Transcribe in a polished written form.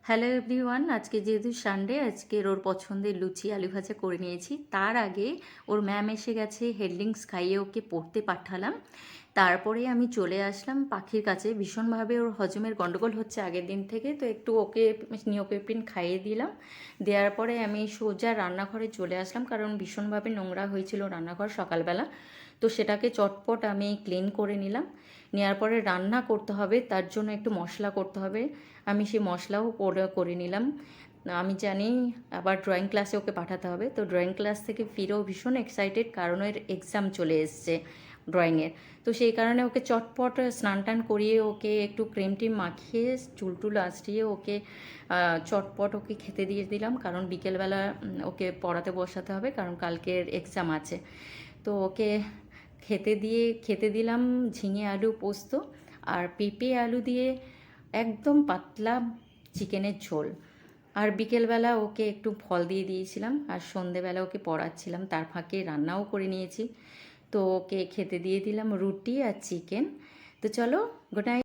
Hello everyone, আজকে যেহেতু Sunday, আজকের ওর পছন্দের লুচি আলু ভাজা করে নিয়েছি। তার আগে ওর ম্যাম এসে গেছে, হেডলিংস খাইয়ে ওকে পড়তে পাঠালাম। তারপরে আমি চলে আসলাম পাখির কাছে। ভীষণভাবে ওর হজমের গন্ডগোল হচ্ছে আগের দিন থেকে, তো একটু ওকে নিওপেপ্রিন খাইয়ে দিলাম। দেওয়ার পরে আমি সোজা রান্নাঘরে চলে আসলাম, কারণ ভীষণভাবে নোংরা হয়েছিল রান্নাঘর সকালবেলা। তো সেটাকে চটপট আমি ক্লিন করে নিলাম। নেওয়ার পরে রান্না করতে হবে, তার জন্য একটু মশলা করতে হবে। আমি সেই মশলাও করে নিলাম। আমি জানি আবার ড্রয়িং ক্লাসে ওকে পাঠাতে হবে, তো ড্রয়িং ক্লাস থেকে ফিরেও ভীষণ এক্সাইটেড, কারণ এর এক্সাম চলে এসছে ড্রয়িংয়ের। তো সেই কারণে ওকে চটপট স্নান টান করিয়ে ওকে একটু ক্রিম টিম মাখিয়ে চুল টুল আঁচড়িয়ে ওকে চটপট ওকে খেতে দিয়ে দিলাম, কারণ বিকেলবেলা ওকে পড়াতে বসাতে হবে, কারণ কালকের এক্সাম আছে। তো ওকে খেতে দিলাম ঝিঙে আলু পোস্ত আর পেঁপে আলু দিয়ে একদম পাতলা চিকেনের ঝোল। আর বিকেলবেলা ওকে একটু ফল দিয়ে দিয়েছিলাম, আর সন্ধেবেলা ওকে পড়াচ্ছিলাম, তার ফাঁকে রান্নাও করে নিয়েছি। তো ওকে খেতে দিয়ে দিলাম রুটি আর চিকেন। তো চলো, গুড নাইট।